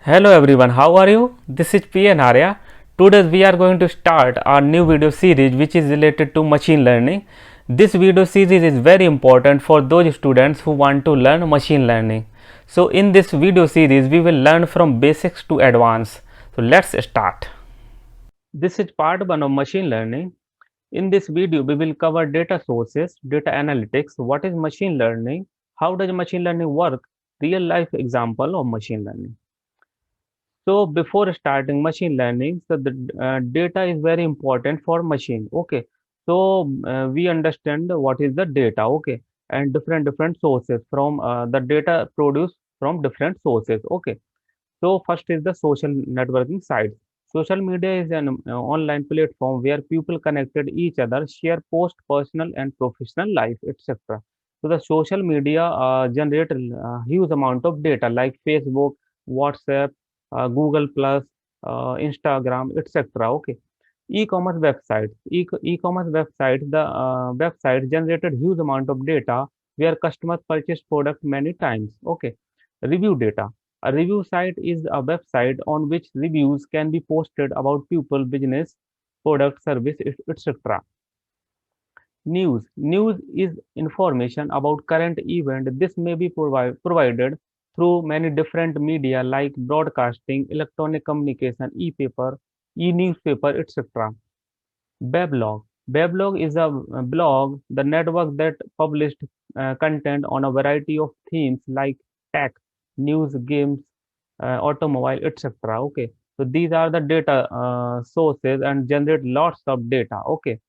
Hello everyone, how are you? This is PremnArya. Today we are going to start our new video series which is related to machine learning. This video series is very important for those students who want to learn machine learning. So in this video series we will learn from basics to advanced. So let's start. This is part 1 of machine learning. In this video we will cover data sources, data analytics, what is machine learning, how does machine learning work, real life example of machine learning. So before starting machine learning, so the data is very important for machine. Okay, so we understand what is the data. Okay, and different sources from the data produced from different sources. Okay, so first is the social networking side. Social media is an online platform where people connected each other, share post personal and professional life, etc. So the social media generate huge amount of data like Facebook, WhatsApp, Google Plus, Instagram, etc. Okay. E-commerce websites. E-commerce websites. The website generated huge amount of data where customers purchase product many times. Okay. Review data. A review site is a website on which reviews can be posted about people, business, product, service, etc. News. News is information about current event. This may be provided through many different media like broadcasting, electronic communication, e-paper, e-newspaper, etc. Weblog. Weblog is a blog, the network that published content on a variety of themes like tech, news, games, automobile, etc. Okay, so these are the data sources and generate lots of data. Okay,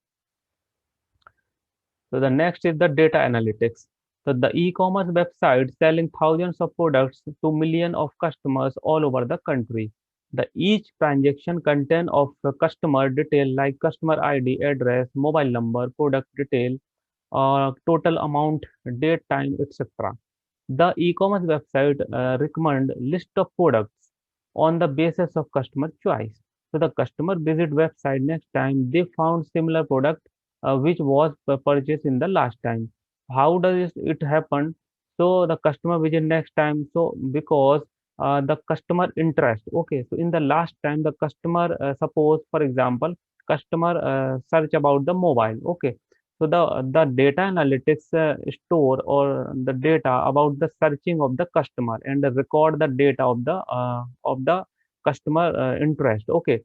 so the next is the data analytics. So the e-commerce website selling thousands of products to millions of customers all over the country. The each transaction content of the customer detail like customer ID, address, mobile number, product detail, total amount, date, time, etc. The e-commerce website recommend list of products on the basis of customer choice. So the customer visit website next time they found similar product which was purchased in the last time. How does it happen? So the customer visit next time. So because the customer interest. Okay. So in the last time the customer suppose for example customer search about the mobile. Okay, so the data analytics store or the data about the searching of the customer and record the data of the customer interest. Okay,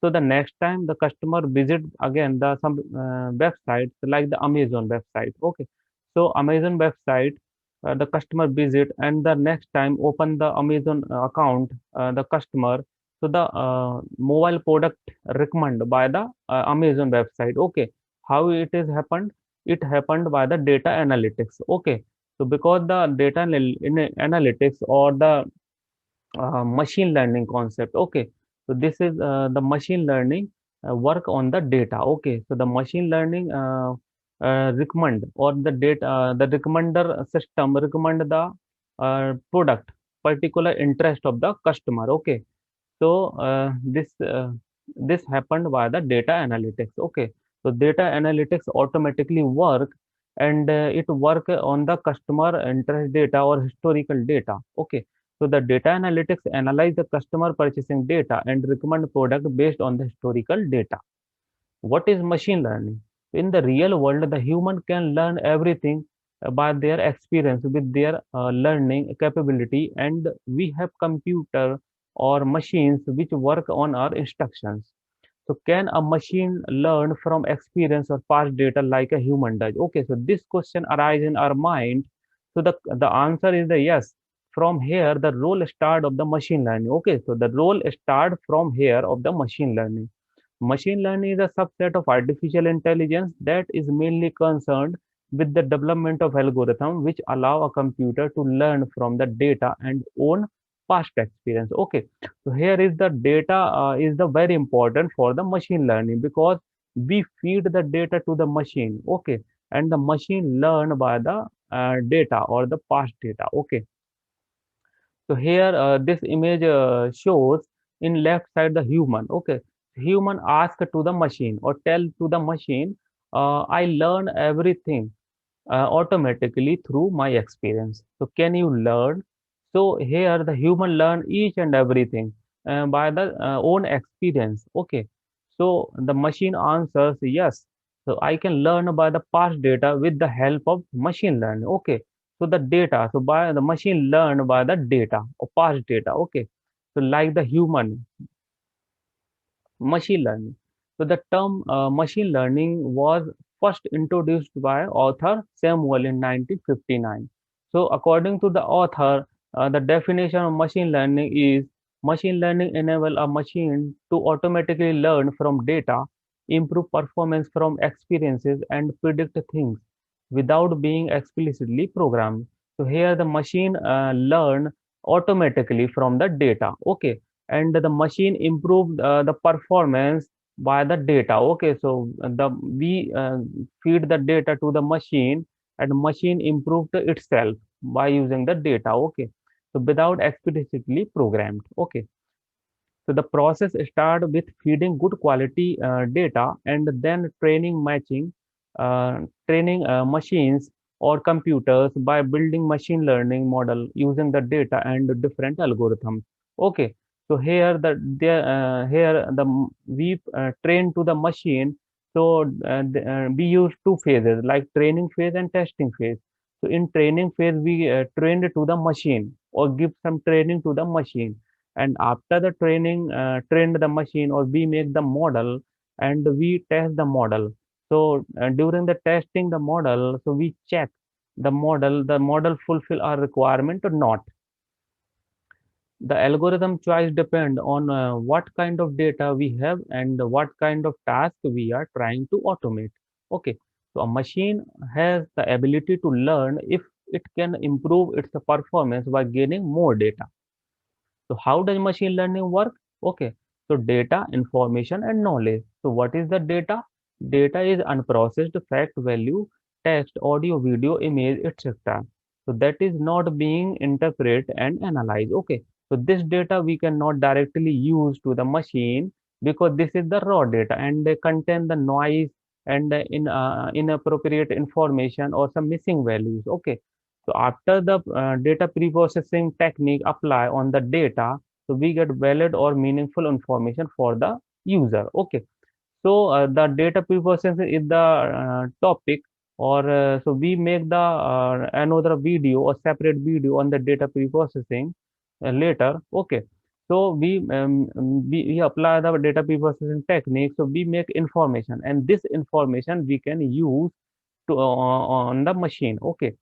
so the next time the customer visit again the some websites like the Amazon website. Okay, so Amazon website the customer visit and the next time open the Amazon account the customer. So the mobile product recommended by the Amazon website. Okay, how it is happened? It happened by the data analytics. Okay, so because the data analytics or the machine learning concept. Okay, so this is the machine learning work on the data. Okay, so the machine learning recommend or the data the recommender system recommend the product particular interest of the customer. Okay, so this happened by the data analytics. Okay, so data analytics automatically work and it work on the customer interest data or historical data. Okay, so the data analytics analyze the customer purchasing data and recommend product based on the historical data. What is machine learning? In the real world, the human can learn everything by their experience with their learning capability, and we have computer or machines which work on our instructions. So can a machine learn from experience or past data like a human does? Okay, so this question arises in our mind. So the answer is the yes. From here, the role start of the machine learning. Okay, so the role start from here of the machine learning. Machine learning is a subset of artificial intelligence that is mainly concerned with the development of algorithms which allow a computer to learn from the data and own past experience. Okay, so here is the data is the very important for the machine learning because we feed the data to the machine. Okay, and the machine learn by the data or the past data. Okay, so here this image shows in left side the human. Okay, human ask to the machine or tell to the machine, I learn everything automatically through my experience. So can you learn? So here the human learn each and everything by the own experience. Okay. So the machine answers yes. So I can learn by the past data with the help of machine learning. Okay. So the data, so by the machine learn by the data or past data. Okay. So like the human machine learning. So the term machine learning was first introduced by author Samuel in 1959. So according to the author, the definition of machine learning is machine learning enable a machine to automatically learn from data, improve performance from experiences, and predict things without being explicitly programmed. So here the machine learn automatically from the data. Okay, and the machine improved the performance by the data. Okay, so the we feed the data to the machine, and machine improved itself by using the data. Okay, so without explicitly programmed. Okay, so the process start with feeding good quality data and then training machines or computers by building machine learning model using the data and different algorithms. Okay, so here we train to the machine. So we use two phases like training phase and testing phase. So in training phase we trained to the machine or give some training to the machine, and after the training trained the machine or we make the model and we test the model. So during the testing the model, so we check the model fulfill our requirement or not. The algorithm choice depend on what kind of data we have and what kind of task we are trying to automate. Okay, so a machine has the ability to learn if it can improve its performance by gaining more data. So how does machine learning work? Okay, so data, information, and knowledge. So what is the data? Data is unprocessed fact, value, text, audio, video, image, etc. So that is not being interpreted and analyzed. Okay, so this data we cannot directly use to the machine because this is the raw data and they contain the noise and inappropriate information or some missing values. Okay, so after the data pre-processing technique apply on the data, so we get valid or meaningful information for the user. Okay. So the data pre-processing is the topic, or so we make the another video or separate video on the data pre-processing later. Okay. So we apply the data pre-processing technique. So we make information, and this information we can use to on the machine. Okay,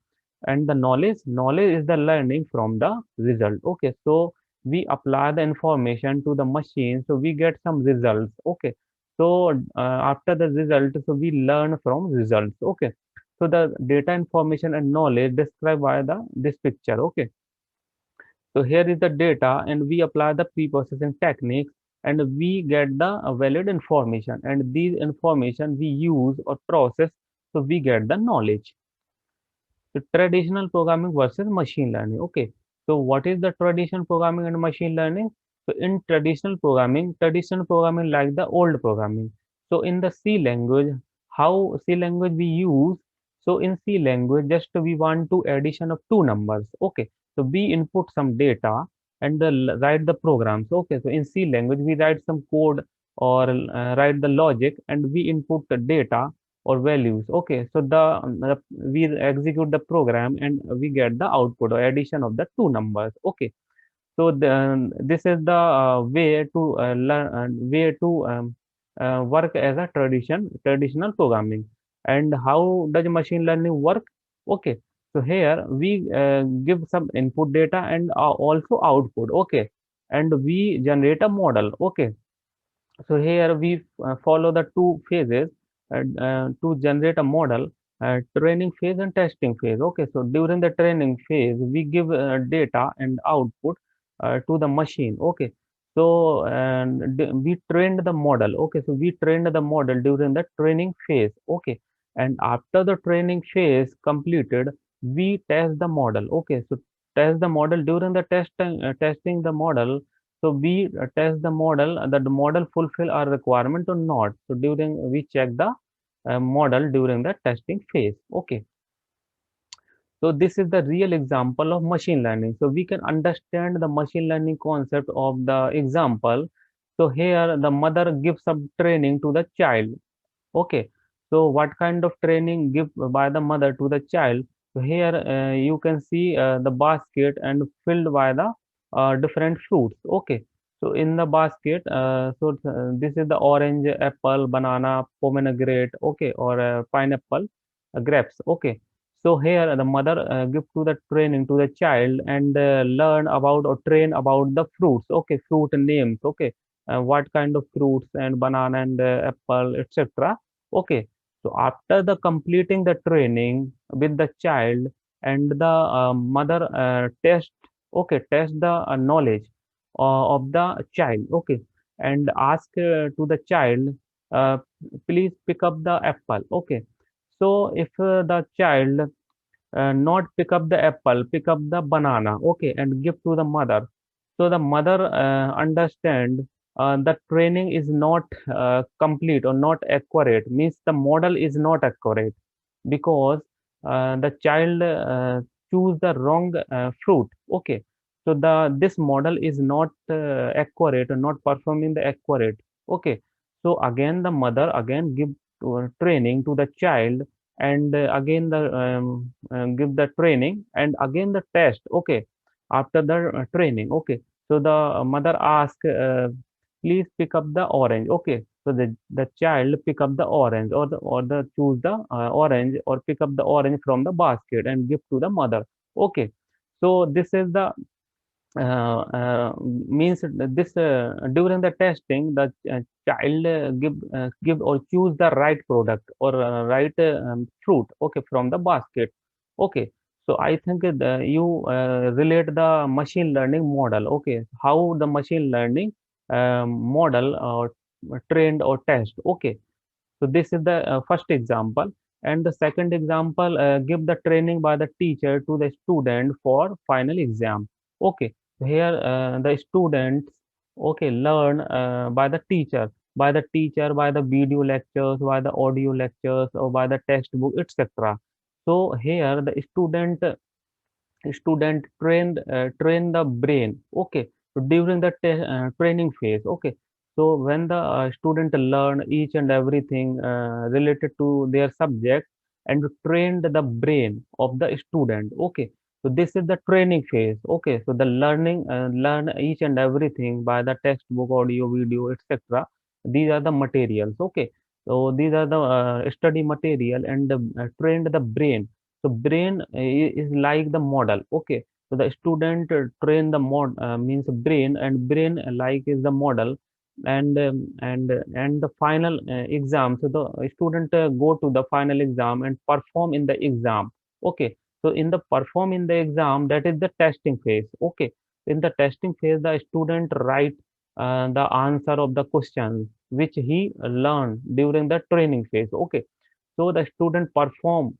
and the knowledge is the learning from the result. Okay, so we apply the information to the machine, so we get some results. Okay, so after the result, so we learn from results. Okay, so the data, information, and knowledge described by the this picture. Okay, so here is the data and we apply the pre-processing techniques and we get the valid information, and these information we use or process, so we get the knowledge. So traditional programming versus machine learning. Okay. So what is the traditional programming and machine learning? So in traditional programming like the old programming. So in the C language, how C language we use? So in C language, just we want to addition of two numbers. Okay. So we input some data and write the programs. Okay. So in C language, we write some code or write the logic and we input the data or values. Okay, so we execute the program and we get the output or addition of the two numbers. Okay, so this is the way to work as a traditional programming. And how does machine learning work? Okay, so here we give some input data and also output. Okay, and we generate a model. Okay, so here we follow the two phases to generate a model, training phase and testing phase. Okay, so during the training phase, we give data and output to the machine. Okay, so we trained the model. Okay, so we trained the model during the training phase. Okay, and after the training phase completed, we test the model. Okay, so test the model during the testing the model, so we test the model that the model fulfill our requirement or not. So during we check the model during the testing phase. Okay. So this is the real example of machine learning. So we can understand the machine learning concept of the example. So here the mother gives some training to the child. Okay, so what kind of training give by the mother to the child? So here you can see the basket and filled by the different fruits. Okay, so in the basket, this is the orange, apple, banana, pomegranate. Okay, or pineapple, grapes. Okay, so here the mother give to the training to the child and learn about or train about the fruits. Okay, fruit names. Okay, what kind of fruits and banana and apple, etc. Okay, so after the completing the training with the child and the mother test the knowledge of the child. Okay, and ask to the child, uh, please pick up the apple. Okay, so if the child not pick up the apple, pick up the banana, okay, and give to the mother. So the mother understand the training is not complete or not accurate, means the model is not accurate because the child choose the wrong fruit. Okay, so the this model is not accurate or not performing the accurate. Okay, so again the mother again give training to the child and again the give the training and again the test. Okay, after the training. Okay, so the mother ask, please pick up the orange. Okay, so the child pick up the orange or the choose the orange or pick up the orange from the basket and give to the mother. Okay, so this is the means this during the testing the child give or choose the right product or right fruit, okay, from the basket. Okay, so I think you relate the machine learning model. Okay, how the machine learning model trained or test. Okay, so this is the first example. And the second example, give the training by the teacher to the student for final exam. Okay, so here the students, okay, learn by the video lectures, by the audio lectures, or by the textbook, etc. So here the student train the brain. Okay, so during the training phase. Okay, so when the student learn each and everything related to their subject and trained the brain of the student. Okay, so this is the training phase. Okay, so the learn each and everything by the textbook, audio, video, etc. These are the materials. Okay, so these are the study material and trained the brain. So brain is like the model. Okay, so the student train the means brain, and brain like is the model, and the final exam. So the student go to the final exam and perform in the exam. Okay, so in the perform in the exam, that is the testing phase. Okay, in the testing phase the student write the answer of the questions which he learned during the training phase. Okay, so the student perform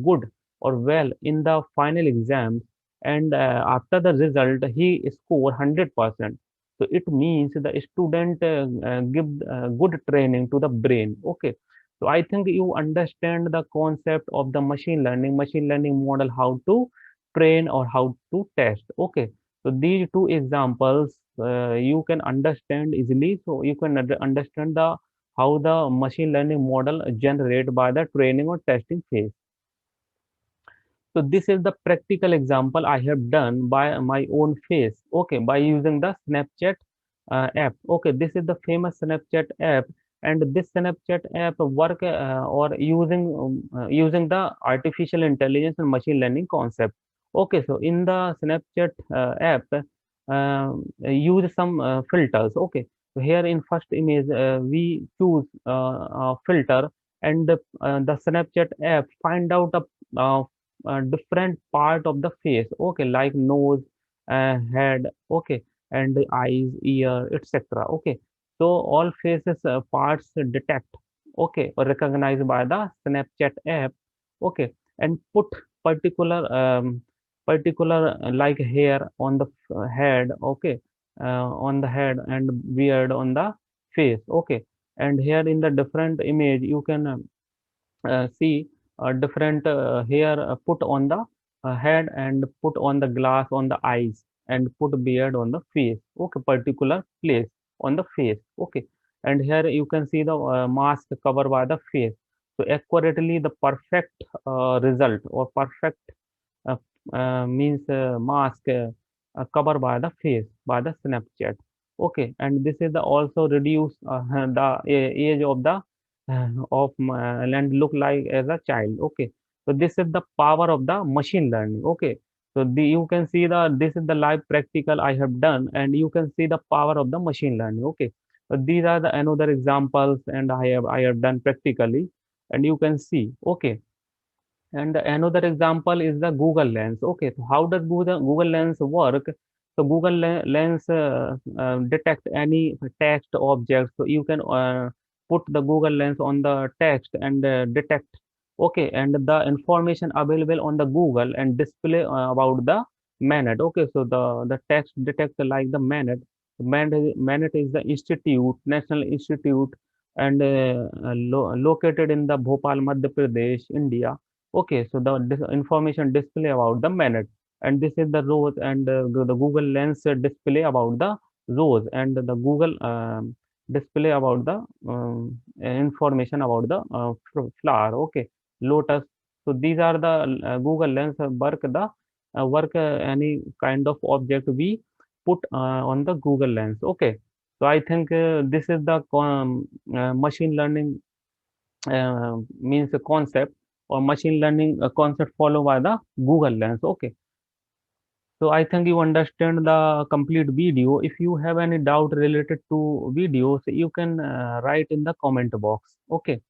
good or well in the final exams, and after the result he score 100%. So it means the student give good training to the brain. Okay, so I think you understand the concept of the machine learning model, how to train or how to test. Okay, so these two examples you can understand easily, so you can understand the how the machine learning model generate by the training or testing phase. So this is the practical example I have done by my own face. Okay, by using the Snapchat app. Okay, this is the famous Snapchat app, and this Snapchat app work or using the artificial intelligence and machine learning concept. Okay, so in the Snapchat app, use some filters. Okay, so here in first image we choose a filter, and the Snapchat app find out a different part of the face. Okay, like nose, head. Okay, and the eyes, ear, etc. Okay, so all faces parts detect, okay, or recognized by the Snapchat app. Okay, and put particular like hair on the head. Okay, on the head, and beard on the face. Okay, and here in the different image you can see different hair put on the head and put on the glass on the eyes and put beard on the face. Okay, particular place on the face. Okay, and here you can see the mask covered by the face. So accurately the perfect result or perfect uh, means mask covered by the face by the Snapchat. Okay, and this is the also reduce the age of the and look like as a child. Okay, so this is the power of the machine learning. Okay, so you can see the this is the live practical I have done, and you can see the power of the machine learning. Okay, so these are the another examples, and I have done practically, and you can see. Okay, and another example is the Google Lens. Okay, so how does Google Lens work? So Google Lens detect any text object. So you can put the Google Lens on the text and detect. Okay, and the information available on the Google and display about the minute. Okay, so the text detect like the minute. Minute is the institute, National Institute, and located in the Bhopal, Madhya Pradesh, India. Okay, so the information display about the minute, and this is the rows, and the Google Lens display about the rows, and the Google display about the information about the flower. Okay, lotus. So these are the Google Lens work any kind of object we put on the Google Lens. Okay, so I think this is the machine learning means a concept or machine learning concept followed by the Google Lens. Okay, so I think you understand the complete video. If you have any doubt related to videos, you can write in the comment box. Okay,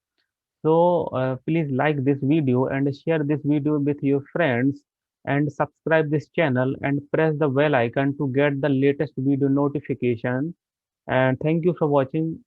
so please like this video and share this video with your friends, and subscribe this channel and press the bell icon to get the latest video notification. And thank you for watching.